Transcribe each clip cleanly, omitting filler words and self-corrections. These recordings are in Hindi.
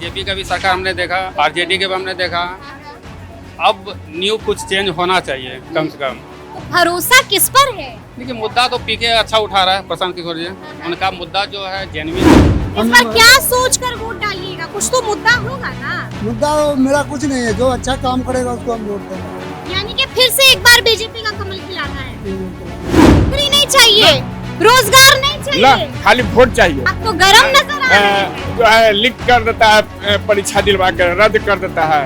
बीजेपी का भी सरकार हमने देखा, आरजेडी के भी हमने देखा। अब न्यू कुछ चेंज होना चाहिए कम से कम। भरोसा किस पर है? देखिए मुद्दा तो पीके अच्छा उठा रहा है प्रशांत किशोर जी। उनका मुद्दा जो है जेन्युइन। इस बार क्या सोच कर वोट डालिएगा? कुछ तो मुद्दा होगा ना। मुद्दा मेरा कुछ नहीं है, जो अच्छा काम करेगा उसको हम वोट देंगे। यानी कि फिर से एक बार बीजेपी का कमल खिलाना है। नौकरी नहीं चाहिए, रोजगार नहीं चाहिए, खाली वोट चाहिए। अब तो गरम नजर आ रहा है। जो है लिख कर देता है, परीक्षा दिलवा कर रद्द कर देता है।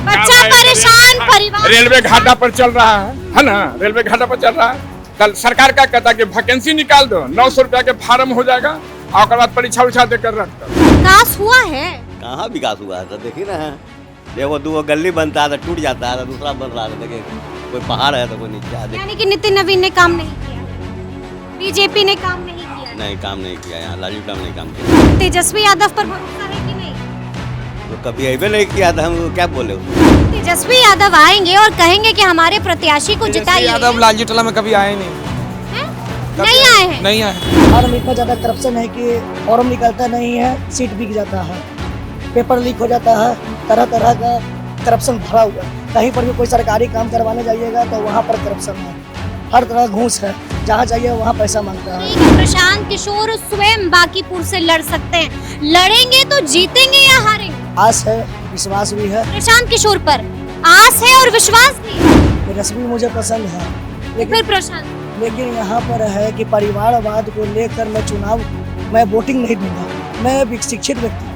बच्चा परेशान, परिवार रेलवे घाटा पर चल रहा है ना? रेलवे घाटा पर चल रहा है। कल सरकार का कहता है कि वैकेंसी निकाल दो, 900 रुपया के फार्म हो जाएगा और उसके बाद परीक्षा उरीक्षा देकर रद्द कर। विकास हुआ है? कहाँ विकास हुआ है? देखिए ना, देखो दो गली बनता है तो टूट जाता है, तो दूसरा बन रहा है। देखिए कोई पहाड़ है तो कोई नीचे। यानी कि नितिन नवीन ने काम नहीं किया, बीजेपी ने काम नहीं किया। नहीं, काम नहीं किया। यहाँ लालू प्रसाद ने काम किया। तेजस्वी यादव पर भरोसा है कि नहीं? तो कभी अबे नहीं किया था, हम क्या बोले? तेजस्वी यादव आएंगे और कहेंगे कि हमारे प्रत्याशी को जिताइए। यादव लालजी टोला में कभी आए नहीं। नहीं आए हैं? नहीं आए। फार्म इतना ज्यादा करप्शन है कि फॉर्म निकलता नहीं है, सीट बिक जाता है, पेपर लीक हो जाता है, तरह तरह का करप्शन भरा हुआ है। कहीं पर भी कोई सरकारी काम करवाने जाइएगा तो वहाँ पर करप्शन है, हर तरह घूस है, जहाँ चाहिए वहाँ पैसा मांगता है। प्रशांत किशोर स्वयं बांकीपुर से लड़ सकते हैं, लड़ेंगे तो जीतेंगे या हारेंगे? आस है, विश्वास भी है। प्रशांत किशोर पर आस है और विश्वास भी है। तेजस्वी मुझे पसंद है, फिर प्रशांत लेकिन यहाँ पर है कि परिवारवाद को लेकर मैं वोटिंग नहीं दूंगा। मैं एक शिक्षित व्यक्ति हूँ,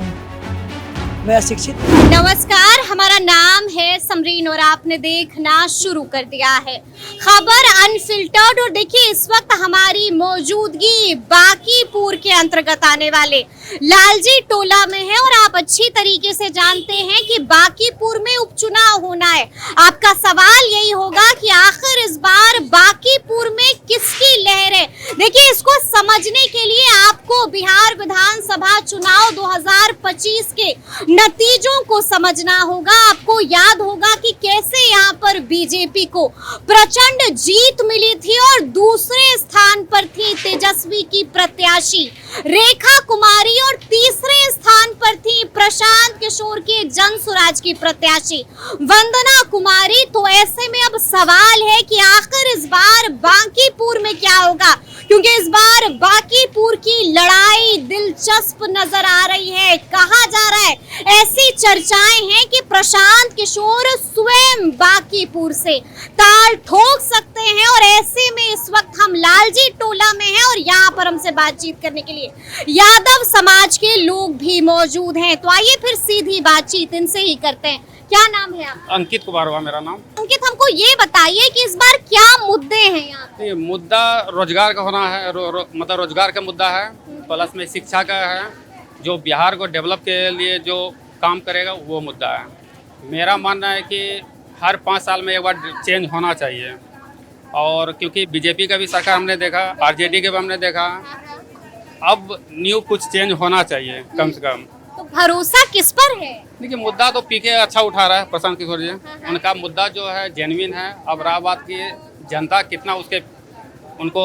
मैं शिक्षित। नमस्कार, हमारा नाम है समरीन और आपने देखना शुरू कर दिया है खबर अनफिल्टर्ड। और देखिए इस वक्त हमारी मौजूदगी बांकीपुर के अंतर्गत आने वाले लालजी टोला में है और आप अच्छी तरीके से जानते हैं कि बांकीपुर में उपचुनाव होना है। आपका सवाल यही होगा कि आखिर इस बार बांकीपुर में किसकी लहर है। देखिए इसको समझने के लिए आपको बिहार विधानसभा चुनाव 2025 के नतीजों को समझना होगा। आपको याद होगा कि कैसे यहाँ पर बीजेपी को प्रचंड जीत मिली थी और दूसरे स्थान पर थी तेजस्वी की प्रत्याशी रेखा कुमारी और तीसरे स्थान पर थी प्रशांत किशोर के जनसुराज की प्रत्याशी वंदना कुमारी। तो ऐसे में अब सवाल है कि आखिर इस बार बांकीपुर में क्या होगा, क्योंकि इस बार बांकीपुर की लड़ाई दिलचस्प नजर आ रही है। कहा जा रहा है, ऐसी चर्चाएं हैं कि प्रशांत किशोर स्वयं बांकीपुर से ताल ठोक सकते हैं। और ऐसे में इस वक्त हम लालजी टोला में हैं और यहाँ पर हमसे बातचीत करने के लिए यादव समाज के लोग भी मौजूद हैं। तो आइए फिर सीधी बातचीत इनसे ही करते हैं। क्या नाम है आपका? अंकित कुमार हुआ मेरा नाम। अंकित, हमको ये बताइए कि इस बार क्या मुद्दे हैं यहाँ पे? ये मुद्दा रोजगार का होना है, मतलब रोजगार का मुद्दा है, प्लस में शिक्षा का है। जो बिहार को डेवलप के लिए जो काम करेगा वो मुद्दा है। मेरा मानना है कि हर 5 साल में एक बार चेंज होना चाहिए। और क्योंकि बीजेपी का भी सरकार हमने देखा, आरजेडी के भी हमने देखा। अब न्यू कुछ चेंज होना चाहिए कम से कम। तो भरोसा किस पर है? देखिए मुद्दा तो पीके अच्छा उठा रहा है प्रशांत किशोर जी। उनका मुद्दा जो है जेन्युइन है। अब रहा बात की जनता कितना उनको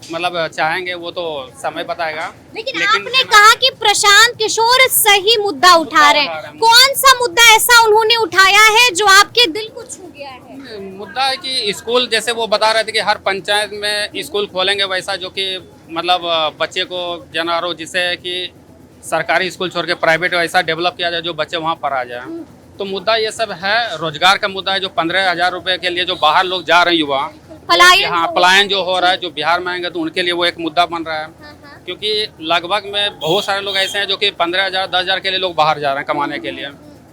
मतलब चाहेंगे वो तो समय बताएगा। लेकिन आपने कहा कि प्रशांत किशोर सही मुद्दा उठा रहे हैं। कौन सा मुद्दा ऐसा उन्होंने उठाया है जो आपके दिल को छू गया है? मुद्दा है कि स्कूल, जैसे वो बता रहे थे कि हर पंचायत में स्कूल खोलेंगे वैसा, जो कि मतलब बच्चे को जनारो, जिससे कि सरकारी स्कूल छोड़ के प्राइवेट वैसा डेवलप किया जाए, जो बच्चे वहाँ पर आ जाए। तो मुद्दा ये सब है। रोजगार का मुद्दा है, जो 15,000 रुपए के लिए जो बाहर लोग जा रहे हैं युवा, पलायन जो हो रहा है, जो बिहार में आएंगे तो उनके लिए वो एक मुद्दा बन रहा है। क्योंकि लगभग में बहुत सारे लोग ऐसे हैं जो कि 15,000 10,000 के लिए लोग बाहर जा रहे हैं कमाने के लिए।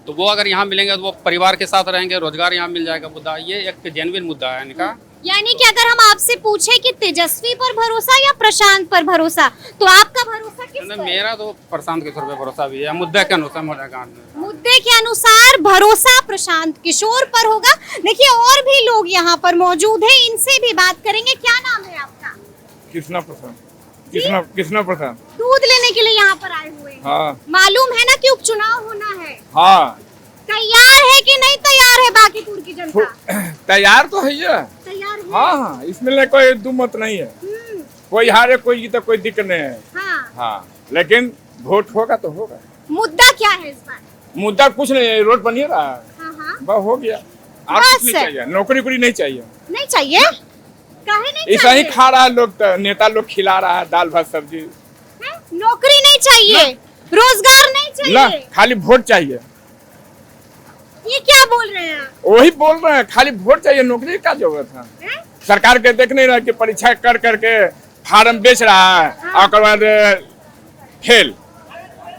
तो वो अगर यहाँ मिलेंगे तो वो परिवार के साथ रहेंगे, रोजगार यहाँ मिल जाएगा। मुद्दा ये एक जेन्युइन मुद्दा है इनका। यानी कि अगर हम आपसे पूछे कि तेजस्वी पर भरोसा या प्रशांत पर भरोसा, तो आपका भरोसा किस पर? मेरा तो प्रशांत किशोर पे भरोसा भी है। मुद्दे के अनुसार मुद्दे के अनुसार भरोसा प्रशांत किशोर पर होगा। देखिए और भी लोग यहाँ पर मौजूद हैं, इनसे भी बात करेंगे। क्या नाम है आपका? कृष्णा प्रसाद। कृष्णा प्रसाद। दूध लेने के लिए यहाँ पर आए हुए हैं। हाँ। मालूम है ना कि उपचुनाव होना है। हाँ। तैयार है कि नहीं तैयार है बांकीपुर की जनता? तैयार तो है ये। तैयार है। हाँ, इसमें कोई दुमत नहीं है। कोई हारे कोई जीते कोई दिक्कत नहीं है। हाँ। हाँ, लेकिन वोट होगा तो होगा। मुद्दा क्या है इस बार? मुद्दा कुछ नहीं, रोड बन ही रहा है, हाँ हाँ, बस हो गया। और बस कुछ नहीं चाहिए, नौकरी वोकरी नहीं चाहिए। नहीं चाहिए? काहे नहीं ऐसा ही चाहिए? खा रहा है लोग, तो नेता लोग खिला रहा है दाल भात सब्जी। हैं? नौकरी नहीं चाहिए, रोजगार नहीं ना, चाहिए, खाली वोट चाहिए। ये क्या बोल रहे हैं आप? वही बोल रहे हैं, खाली वोट चाहिए, नौकरी का जरूरत है। हैं? सरकार के देख नहीं रहा कि परीक्षा कर करके फार्म बेच रहा है और उसके बाद फेल।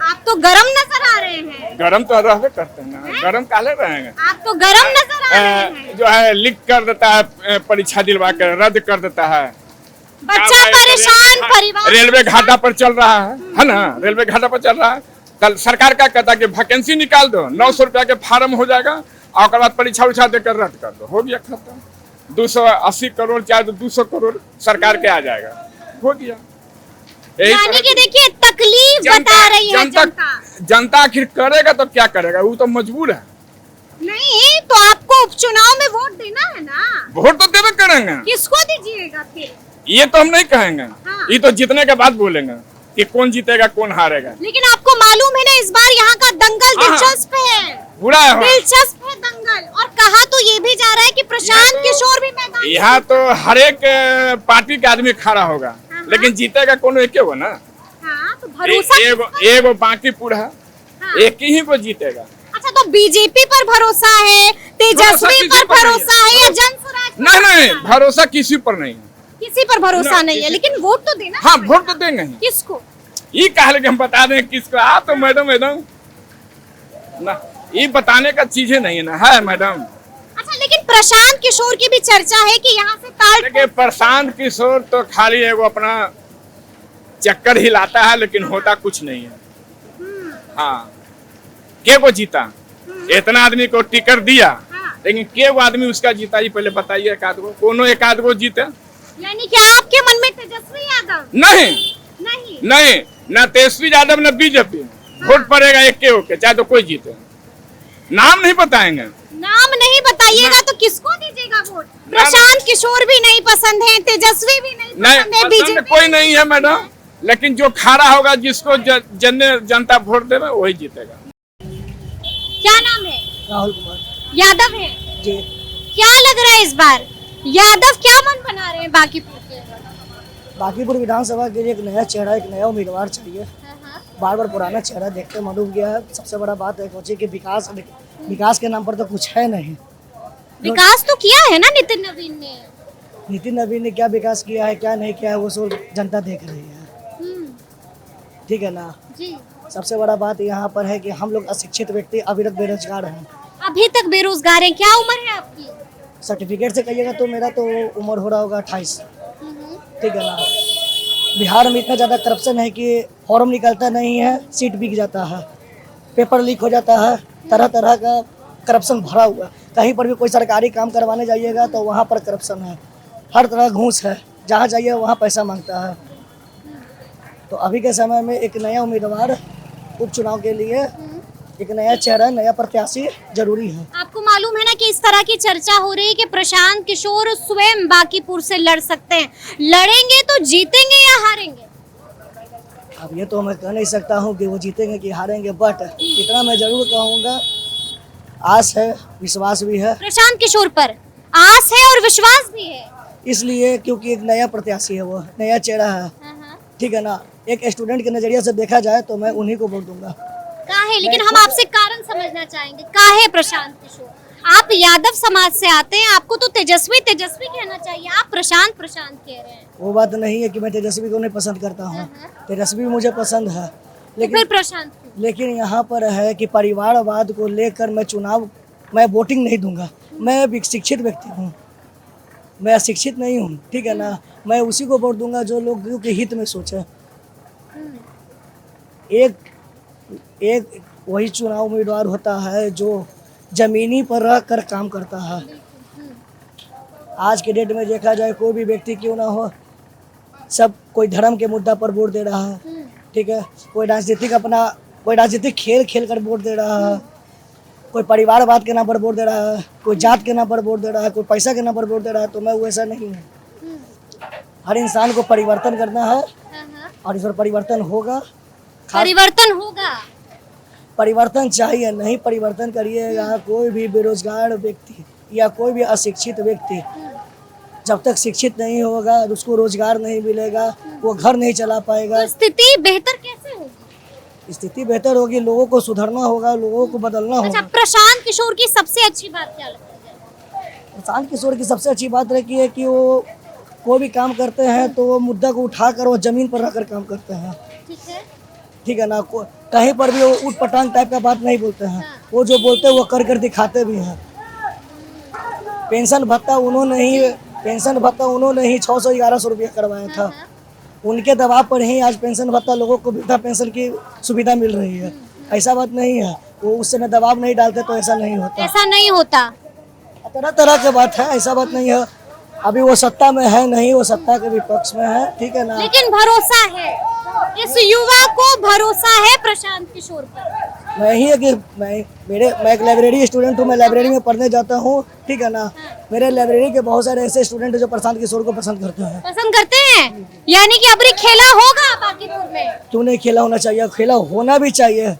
आप तो गरम नजर आ रहे हैं, गरम तो रहते करते हैं ना, गरम काले रहेंगे। आप तो गरम नजर आ रहे हैं। जो है लिख कर देता है, परीक्षा दिलवा कर रद्द कर देता है। बच्चा परेशान, परिवार रेलवे घाटा पर चल रहा है ना, रेलवे घाटा पर चल रहा है। कल सरकार का कहता है कि वैकेंसी निकाल दो, 900 रुपया के फार्म हो जाएगा और उसके बाद परीक्षा उरीक्षा देकर रद्द कर दो, हो गया खत्म। 280 करोड़ चाहे तो 200 करोड़ सरकार के आ जाएगा, हो गया। यही यानी तरह कि की देखिए तकलीफ बता रही है जनता। जनता आखिर करेगा तो क्या करेगा, वो तो मजबूर है। नहीं तो आपको उपचुनाव में वोट देना है ना, वोट तो देवे करेंगे, किसको दीजिएगा फिर? ये तो हम नहीं कहेंगे, हाँ। ये तो जीतने के बाद बोलेंगे कि कौन जीतेगा कौन हारेगा। लेकिन आपको मालूम है ना इस बार यहाँ का दंगल हाँ। दिलचस्प है, बुरा है दिलचस्प है दंगल। और कहा तो ये भी जा रहा है कि प्रशांत किशोर भी मैदान में यहाँ तो हर एक पार्टी का आदमी खड़ा होगा, हाँ। लेकिन जीतेगा कौन एक हो ना। हाँ, तो भरोसा किस पर? एगो बांकीपुर है, हाँ। एक ही को जीतेगा। अच्छा तो बीजेपी पर भरोसा है, तेजस्वी किसी पर पर नहीं भरोसा है या जनसुराज पर नहीं नहीं, भरोसा है? भरोसा किसी पर नहीं है। किसी पर भरोसा ना, नहीं है, किसी- लेकिन वोट तो देना हाँ पड़ेगा। वोट तो देंगे ही। किसको? ये कहा कि हम बता दें किसको, आप तो मैडम ना, ये बताने का चीजें नहीं है ना, है मैडम। अच्छा लेकिन प्रशांत किशोर की भी चर्चा है कि यहाँ से ताल देखिए प्रशांत किशोर तो खाली एगो अपना चक्कर हिलाता है, लेकिन होता कुछ नहीं है। हाँ, के को जीता, इतना आदमी को टिकट दिया, हाँ। लेकिन के वो आदमी उसका जीता, ये पहले बताइए। एक आध को, कोनो एक आध को जीते? यानी कि आपके मन में तेजस्वी यादव नहीं नहीं? नहीं, ना तेजस्वी यादव ना बीजेपी। वोट पड़ेगा एक के होके, चाहे तो कोई जीते। नाम नहीं बताएंगे। नाम नहीं बताइएगा तो किसको दीजिएगा वोट? प्रशांत किशोर भी नहीं पसंद है, तेजस्वी भी नहीं नहीं पसंद है, पसंद बीजेपी कोई नहीं है मैडम, लेकिन जो खड़ा होगा, जिसको जनता वोट देगा वही जीतेगा। क्या नाम है? राहुल कुमार यादव है। जी। क्या लग रहा है इस बार यादव क्या मन बना रहे हैं बाकीपुर के? बांकीपुर विधानसभा के लिए एक नया चेहरा, एक नया उम्मीदवार चाहिए। बार बार पुराना चेहरा देखते मन उब गया है। सबसे बड़ा बात है कोची कि विकास के नाम पर तो कुछ है नहीं। विकास तो किया है ना नितिन नवीन ने। नितिन नवीन ने क्या विकास किया है क्या नहीं किया है वो सब जनता देख रही है, ठीक है ना। जी। सबसे बड़ा बात यहाँ पर है कि हम लोग अशिक्षित व्यक्ति अविरत बेरोजगार हैं। अभी तक बेरोजगार हैं। क्या उम्र है आपकी? सर्टिफिकेट से कहिएगा तो मेरा तो उम्र हो रहा होगा 28, ठीक है ना। बिहार में इतना ज़्यादा करप्शन है कि फॉर्म निकलता नहीं है, सीट बिक जाता है, पेपर लीक हो जाता है, तरह तरह का करप्शन भरा हुआ है। कहीं पर भी कोई सरकारी काम करवाने जाइएगा तो वहाँ पर करप्शन है, हर तरह घूस है, जहाँ जाइए वहाँ पैसा मांगता है। तो अभी के समय में एक नया उम्मीदवार उपचुनाव के लिए, एक नया चेहरा, नया प्रत्याशी जरूरी है। आपको मालूम है ना कि इस तरह की चर्चा हो रही है कि प्रशांत किशोर स्वयं बांकीपुर से लड़ सकते हैं। लड़ेंगे तो जीतेंगे या हारेंगे? अब ये तो मैं कह नहीं सकता हूँ कि वो जीतेंगे कि हारेंगे, बट इतना मैं जरूर कहूँगा, आस है, विश्वास भी है। प्रशांत किशोर पर आस है और विश्वास भी है, इसलिए क्योंकि एक नया प्रत्याशी है, वो नया चेहरा है, ठीक है ना। एक स्टूडेंट के नजरिए से देखा जाए तो मैं उन्हीं को वोट दूंगा। काहे? लेकिन हम आपसे कारण समझना चाहेंगे, काहे प्रशांत किशोर? आप यादव समाज से आते हैं, आपको तो तेजस्वी तेजस्वी कहना चाहिए, आप प्रशांत प्रशांत कह रहे हैं। वो बात नहीं है कि मैं तेजस्वी को नहीं पसंद करता हूँ, तेजस्वी मुझे पसंद है, तो फिर प्रशांत क्यों? लेकिन यहाँ पर है कि परिवारवाद को लेकर मैं वोटिंग नहीं दूंगा। मैं एक शिक्षित व्यक्ति हूँ, मैं अशिक्षित नहीं हूँ, ठीक है ना। मैं उसी को वोट दूंगा जो लोगों के हित में सोचे। एक वही चुनाव उम्मीदवार होता है जो जमीनी पर रह कर काम करता है। आज के डेट में देखा जाए, कोई भी व्यक्ति क्यों ना हो, सब कोई धर्म के मुद्दा पर वोट दे रहा है, ठीक है। कोई राजनीतिक खेल खेल कर वोट दे रहा है, कोई परिवारवाद के नाम पर वोट दे रहा है, कोई जात के नाम पर वोट दे रहा है, कोई पैसा के नाम पर वोट दे रहा है। तो मैं वैसा नहीं हूँ। हर इंसान को परिवर्तन करना है और इस पर परिवर्तन होगा। परिवर्तन होगा। परिवर्तन चाहिए, नहीं परिवर्तन करिएगा कोई भी बेरोजगार व्यक्ति या कोई भी अशिक्षित व्यक्ति जब तक शिक्षित नहीं होगा, उसको रोजगार नहीं मिलेगा, वो घर नहीं चला पाएगा। तो स्थिति बेहतर कैसे होगी? स्थिति बेहतर होगी, लोगों को सुधरना होगा, लोगों को बदलना अच्छा, होगा। प्रशांत किशोर की सबसे अच्छी बात क्या लगती है? प्रशांत किशोर की सबसे अच्छी बात रही है कि वो कोई भी काम करते हैं तो वो मुद्दा को उठाकर वो जमीन पर रखकर काम करते हैं। ठीक है। ठीक है ना, कहीं पर भी वो उठ पटांग टाइप का बात नहीं बोलते हैं। वो जो बोलते हैं वो कर दिखाते भी हैं। पेंशन भत्ता उन्होंने ही 600-1100 रुपया करवाया था। उनके दबाव पर ही आज पेंशन भत्ता लोगों को वृद्धा पेंशन की सुविधा मिल रही है। ऐसा बात नहीं है, वो उस समय दबाव नहीं डालते तो ऐसा नहीं होता। ऐसा नहीं होता। तरह तरह की बात है, ऐसा बात नहीं है। अभी वो सत्ता में है नहीं, वो सत्ता के विपक्ष में है। ठीक है ना, लेकिन भरोसा है, इस युवा को भरोसा है प्रशांत किशोर पर। मैं ही है कि मैं एक लाइब्रेरी स्टूडेंट हूँ, मैं लाइब्रेरी में पढ़ने जाता हूँ। ठीक है ना, मेरे लाइब्रेरी के बहुत सारे ऐसे स्टूडेंट हैं जो प्रशांत किशोर को पसंद करते हैं। पसंद करते हैं, यानी कि अभी खेला होगा बांकीपुर में। क्यों नहीं खेला होना चाहिए, खेला होना भी चाहिए।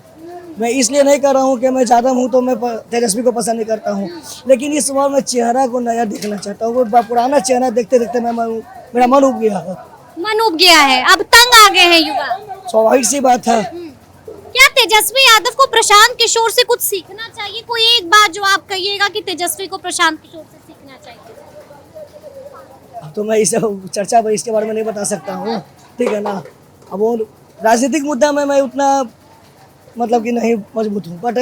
मैं इसलिए नहीं कर रहा हूँ कि मैं ज़्यादा हूँ तो मैं तेजस्वी को पसंद नहीं करता हूँ, लेकिन इस बार मैं चेहरा को नया देखना चाहता हूँ। वो पुराना चेहरा देखते देखते मेरा मन उब गया है। मन उब गया है, अब तंग आ गए हैं युवा। स्वाभाविक सी बात है। क्या तेजस्वी यादव को प्रशांत किशोर से कुछ सीखना चाहिए? कोई एक बात जो आप कहिएगा कि तेजस्वी को प्रशांत किशोर से सीखना चाहिए? अब तो मैं इसे चर्चा पर इसके बारे में नहीं बता सकता हूँ। ठीक है ना, अब वो राजनीतिक मुद्दा में मैं उतना मतलब कि नहीं मजबूत हूँ, बट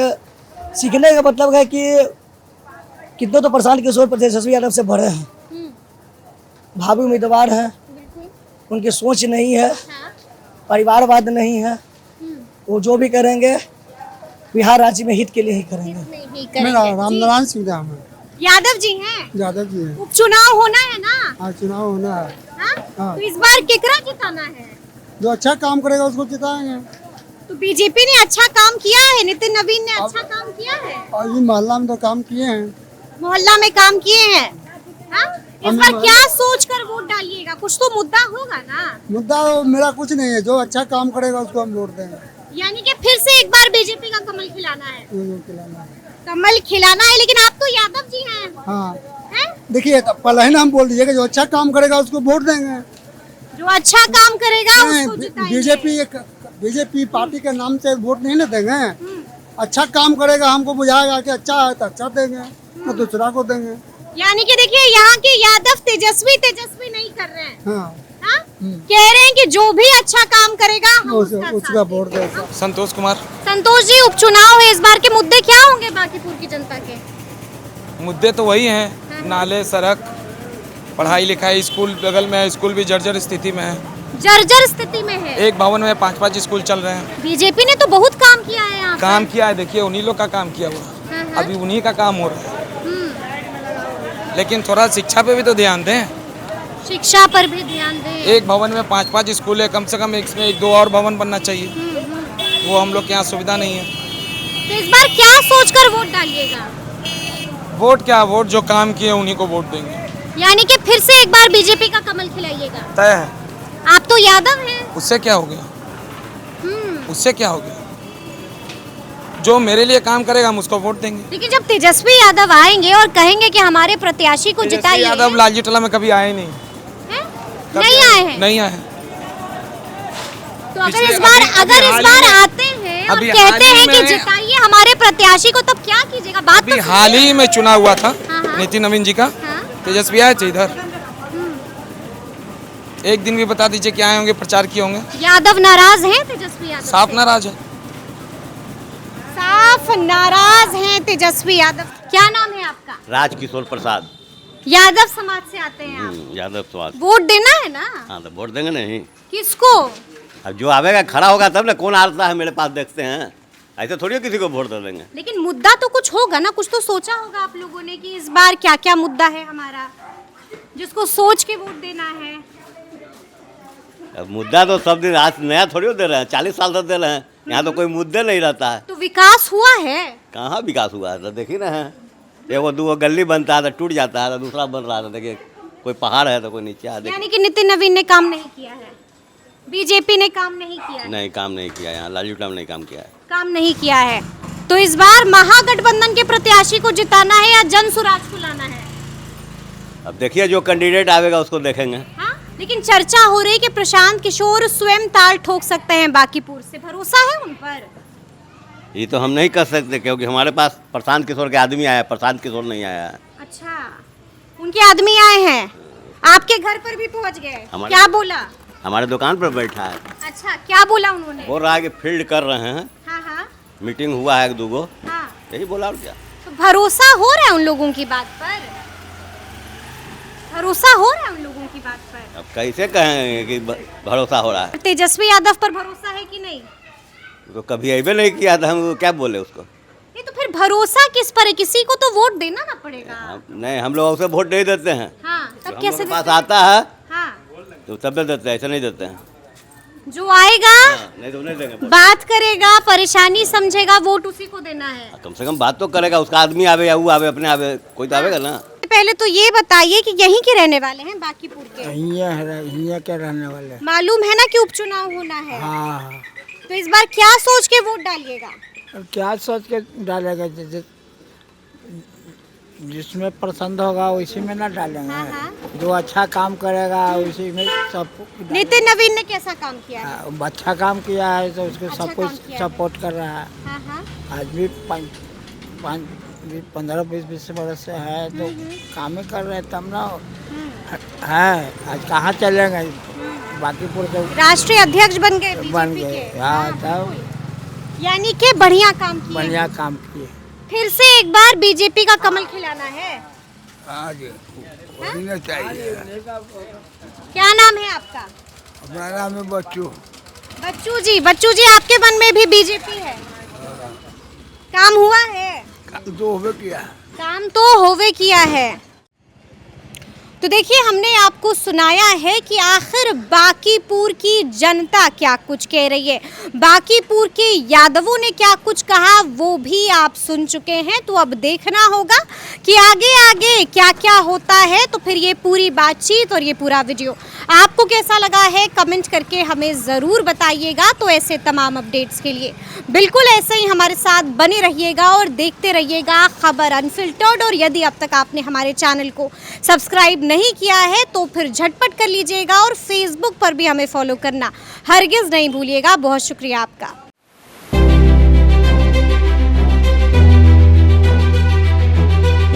सीखने का मतलब है कि कितने तो प्रशांत किशोर पर तेजस्वी यादव से बड़े हैं, भावी उम्मीदवार हैं, उनकी सोच नहीं है, परिवारवाद नहीं है। वो जो भी करेंगे बिहार राज्य में हित के लिए ही करेंगे। मेरा रामनारायण सिंह नाम है। यादव जी हैं, यादव जी है। उपचुनाव होना है ना? हाँ, चुनाव होना है। हाँ? तो इस बार केकरा जिताना है? जो अच्छा काम करेगा उसको जिताएंगे। तो बीजेपी ने अच्छा काम किया है, नितिन नवीन ने अच्छा काम किया है, और ये मोहल्ला में तो काम किए हैं। मोहल्ला में काम किए हैं। हाँ? इस बार क्या सोचकर वोट डालिएगा? कुछ तो मुद्दा होगा ना? मुद्दा मेरा कुछ नहीं है, जो अच्छा काम करेगा उसको हम वोट देंगे। यानी कि फिर से एक बार बीजेपी का कमल खिलाना है। खिलाना है। कमल खिलाना है, लेकिन आप तो यादव जी हैं। हाँ, हैं? देखिए पहले ही ना हम बोल दिए कि जो अच्छा काम करेगा उसको वोट देंगे। जो अच्छा काम करेगा उसको जिताएंगे। बीजेपी पार्टी के नाम से वोट नहीं ना देंगे। अच्छा काम करेगा, हमको बुझाएगा कि अच्छा है तो अच्छा देंगे, तो दूसरा को देंगे। यानी कि देखिए, यहाँ के यादव तेजस्वी नहीं कर रहे हैं। हाँ, हाँ? कह रहे हैं कि जो भी अच्छा काम करेगा हम उसका वोट देंगे। संतोष कुमार। संतोष जी, उपचुनाव है, इस बार के मुद्दे क्या होंगे बांकीपुर की जनता के? मुद्दे तो वही हैं, नाले, सड़क, पढ़ाई लिखाई। स्कूल बगल में है, स्कूल भी जर्जर स्थिति में है। जर्जर स्थिति में है। एक भवन में 5-5 स्कूल चल रहे हैं। बीजेपी ने तो बहुत काम किया है यहाँ काम किया है, देखिए उन्हीं लोग का काम किया हुआ, अभी उन्हीं का काम हो रहा है। लेकिन थोड़ा शिक्षा पे भी तो ध्यान दें। शिक्षा पर भी ध्यान दें। एक भवन में 5-5 स्कूल है, कम से कम इसमें 1-2 और भवन बनना चाहिए। वो हम लोग के यहाँ सुविधा नहीं है। तो इस बार क्या सोचकर वोट डालिएगा? वोट क्या, वोट जो काम किए उन्हीं को वोट देंगे। यानी कि फिर से एक बार बीजेपी का कमल खिलाइएगा। तय है। आप तो यादव हैं। उससे क्या हो गया, उससे क्या हो गया? जो मेरे लिए काम करेगा हम उसको वोट देंगे। लेकिन जब तेजस्वी यादव आएंगे और कहेंगे कि हमारे प्रत्याशी को जिताइए। यादव लालजी टोला में कभी आए नहीं। नहीं आए हैं? नहीं आए। तो अगर इस बार आते हैं और कहते हैं कि जिताइए हमारे प्रत्याशी को, तब क्या कीजिएगा? बात अभी हाल ही में चुनाव हुआ था हाँ। नितिन नवीन जी का। तेजस्वी आए थे इधर, एक दिन भी बता दीजिए कि आए होंगे, प्रचार किए होंगे। यादव नाराज हैं तेजस्वी यादव? साफ नाराज है। साफ नाराज हैं तेजस्वी यादव। क्या नाम है आपका? राजकिशोर प्रसाद। यादव समाज से आते हैं आप? यादव समाज। वोट देना है ना? हाँ, तो वोट देंगे नहीं। किसको? अब जो आवेगा खड़ा होगा तब ना, कौन आता है मेरे पास देखते हैं, ऐसे थोड़ी किसी को वोट दे देंगे। लेकिन मुद्दा तो कुछ होगा ना, कुछ तो सोचा होगा आप लोगों ने कि इस बार क्या क्या मुद्दा है हमारा, जिसको सोच के वोट देना है। अब मुद्दा तो सब दिन, आज नया थोड़ी दे रहे हैं, 40 साल तक दे रहे हैं। यहाँ तो कोई मुद्दे नहीं रहता है। तो विकास हुआ है? कहाँ विकास हुआ है? तो देखिए ना, एगो 2 गली बनता है तो टूट जाता है, तो दूसरा बन रहा था। देखिए कोई पहाड़ है तो कोई नीचे है। यानी कि नितिन नवीन ने काम नहीं किया है। बीजेपी ने काम नहीं किया है? नहीं, काम नहीं किया यहाँ, लालू प्रसाद ने काम किया है। काम नहीं किया है। तो इस बार महागठबंधन के प्रत्याशी को जिताना है या जन सुराज को लाना है? अब देखिए जो कैंडिडेट आवेगा उसको देखेंगे। हाँ, लेकिन चर्चा हो रही है कि प्रशांत किशोर स्वयं ताल ठोक सकते हैं बांकीपुर से, भरोसा है उन पर? ये तो हम नहीं कर सकते क्योंकि हमारे पास प्रशांत किशोर के आदमी आया, प्रशांत किशोर नहीं आया है। अच्छा, उनके आदमी आए हैं, आपके घर पर भी पहुंच गए, क्या बोला? हमारे दुकान पर बैठा है। अच्छा, क्या बोला उन्होंने? बोल रहा है कि फील्ड कर रहे हैं, हाँ हाँ मीटिंग हुआ है 1-2 हाँ। यही बोला और क्या। तो भरोसा हो रहा है उन लोगों की बात पर? भरोसा हो रहा है उन लोगों की बात पर? अब कैसे कहेंगे कि भरोसा हो रहा है। तेजस्वी यादव पर भरोसा है कि नहीं? तो कभी ऐसे नहीं किया था, हम क्या बोले उसको। नहीं तो फिर भरोसा किस पर है? किसी को तो वोट देना ना पड़ेगा। नहीं, हम लोग उसे वोट नहीं देते हैं। हाँ, तो तब हम कैसे लोग के पास देते हैं? आता है हाँ, तो तब देते हैं, ऐसे नहीं देते हैं। जो आएगा नहीं तो नहीं देंगे। बात करेगा, परेशानी समझेगा, वोट उसी को देना है। कम से कम बात तो करेगा, उसका आदमी आवे या वो आवे, अपने आवे, कोई तो आवेगा ना। पहले तो ये बताइए कि यहीं के रहने वाले हैं बांकीपुर के? यहाँ के रहने वाले। मालूम है ना कि उपचुनाव होना है, हाँ, तो इस बार क्या सोच के वोट डालिएगा? क्या सोच के डालेगा? जिसमें पसंद होगा उसी में ना डालेंगे। हाँ, हाँ। जो अच्छा काम करेगा उसी में सब। नितिन नवीन ने कैसा काम किया है? अच्छा काम किया है तो उसको अच्छा सब कुछ काम किया है। सपोर्ट कर रहा है। हाँ हाँ। आज भी 15-20 वर्ष से है तो काम ही कर रहे हैं तब ना है। आज कहाँ चलेंगे? बांकीपुर के राष्ट्रीय अध्यक्ष बन गए बन बीजेपी गए। के। हाँ, हाँ, तब यानी कि बढ़िया काम किए। बढ़िया काम किए। फिर से एक बार बीजेपी का कमल खिलाना है। आज होना चाहिए। क्या नाम है आपका? अपना नाम है बच्चू। बच्चू जी, बच्चू जी आपके मन में भी बीजेपी है? काम हुआ है? काम तो होवे किया। काम तो होवे किया है। तो देखिए, हमने आपको सुनाया है कि आखिर बांकीपुर की जनता क्या कुछ कह रही है, बांकीपुर के यादवों ने क्या कुछ कहा, वो भी आप सुन चुके हैं। तो अब देखना होगा कि आगे आगे क्या क्या होता है। तो फिर ये पूरी बातचीत और ये पूरा वीडियो आपको कैसा लगा है, कमेंट करके हमें ज़रूर बताइएगा। तो ऐसे तमाम अपडेट्स के लिए बिल्कुल ऐसे ही हमारे साथ बने रहिएगा और देखते रहिएगा खबर अनफिल्टर्ड। और यदि अब तक आपने हमारे चैनल को सब्सक्राइब नहीं किया है तो फिर झटपट कर लीजिएगा और फेसबुक पर भी हमें फॉलो करना हरगिज़ नहीं भूलिएगा। बहुत शुक्रिया आपका।